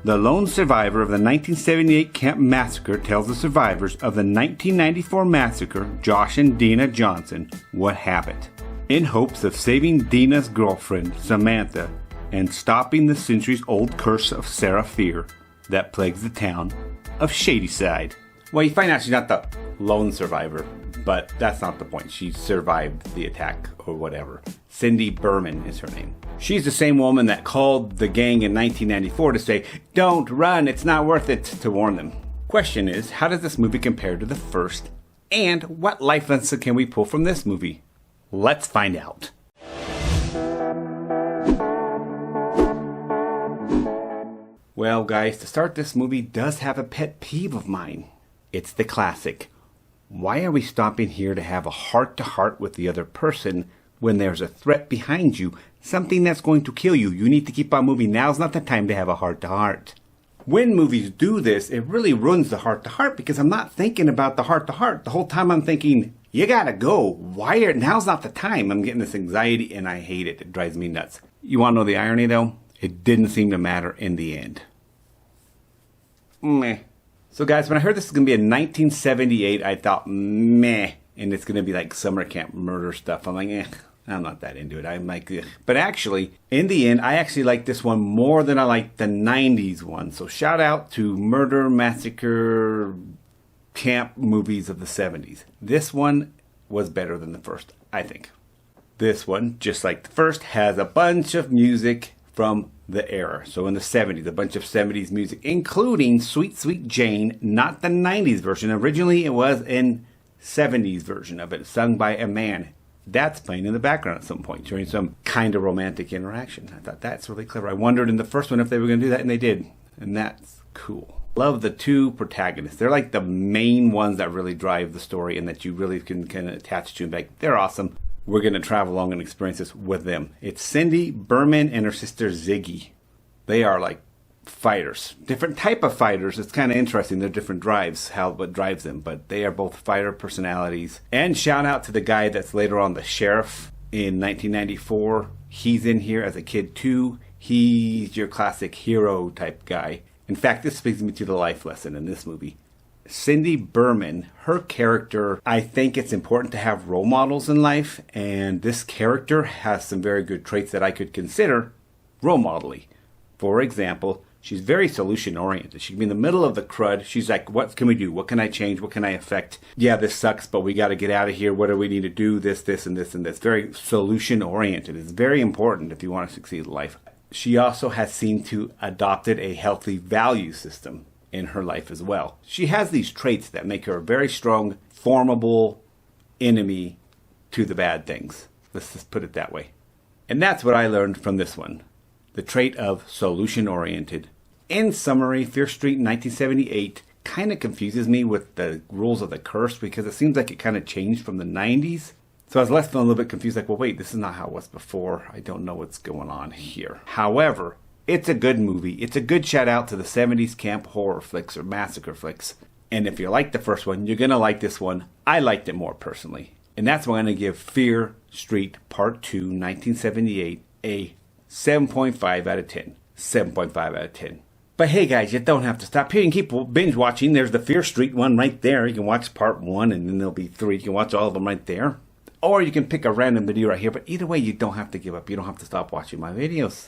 The lone survivor of the 1978 Camp Massacre tells the survivors of the 1994 massacre, Josh and Dina Johnson, what happened, in hopes of saving Dina's girlfriend, Samantha, and stopping the centuries-old curse of Sarah fear that plagues the town of Shadyside. Well, you find out she's not the lone survivor, but that's not the point. She survived the attack or whatever. Cindy Berman is her name. She's the same woman that called the gang in 1994 to say, "Don't run, it's not worth it," to warn them. Question is, how does this movie compare to the first? And what life lesson can we pull from this movie? Let's find out. Well, guys, to start, this movie does have a pet peeve of mine. It's the classic. Why are we stopping here to have a heart-to-heart with the other person when there's a threat behind you, something that's going to kill you? You need to keep on moving. Now's not the time to have a heart-to-heart. When movies do this, it really ruins the heart-to-heart because I'm not thinking about the heart-to-heart. The whole time I'm thinking, you gotta go. Now's not the time. I'm getting this anxiety and I hate it. It drives me nuts. You wanna know the irony though? It didn't seem to matter in the end. Meh. So guys, when I heard this is going to be a 1978, I thought, meh. And it's going to be like summer camp murder stuff. I'm like, I'm not that into it. I'm like, ugh. But actually, in the end, I actually like this one more than I like the 90s one. So shout out to murder, massacre, camp movies of the 70s. This one was better than the first, I think. This one, just like the first, has a bunch of music from the era. So in the 70s, a bunch of 70s music, including Sweet Sweet Jane, not the 90s version. Originally, it was in 70s version of it, sung by a man. That's playing in the background at some point during some kind of romantic interaction. I thought that's really clever. I wondered in the first one if they were going to do that, and they did. And that's cool. Love the two protagonists. They're like the main ones that really drive the story and that you really can attach to and be like, they're awesome. We're going to travel along and experience this with them. It's Cindy Berman and her sister Ziggy. They are like fighters. Different type of fighters. It's kind of interesting. They're different drives, what drives them. But they are both fighter personalities. And shout out to the guy that's later on the sheriff in 1994. He's in here as a kid too. He's your classic hero type guy. In fact, this brings me to the life lesson in this movie. Cindy Berman, her character, I think it's important to have role models in life, and this character has some very good traits that I could consider role model-y. For example, she's very solution-oriented. She can be in the middle of the crud. She's like, what can we do? What can I change? What can I affect? Yeah, this sucks, but we got to get out of here. What do we need to do? This, and this, and this. Very solution-oriented. It's very important if you want to succeed in life. She also has seemed to adopted a healthy value system in her life as well. She has these traits that make her a very strong, formidable enemy to the bad things. Let's just put it that way. And that's what I learned from this one. The trait of solution-oriented. In summary, Fear Street in 1978 kind of confuses me with the rules of the curse because it seems like it kind of changed from the 90s. So I was left feeling a little bit confused, like, well, wait, this is not how it was before. I don't know what's going on here. However, it's a good movie. It's a good shout out to the 70s camp horror flicks or massacre flicks. And if you like the first one, you're going to like this one. I liked it more personally. And that's why I'm going to give Fear Street Part 2, 1978, a 7.5 out of 10. 7.5 out of 10. But hey guys, you don't have to stop here. You can keep binge watching. There's the Fear Street one right there. You can watch Part 1 and then there'll be 3. You can watch all of them right there. Or you can pick a random video right here. But either way, you don't have to give up. You don't have to stop watching my videos.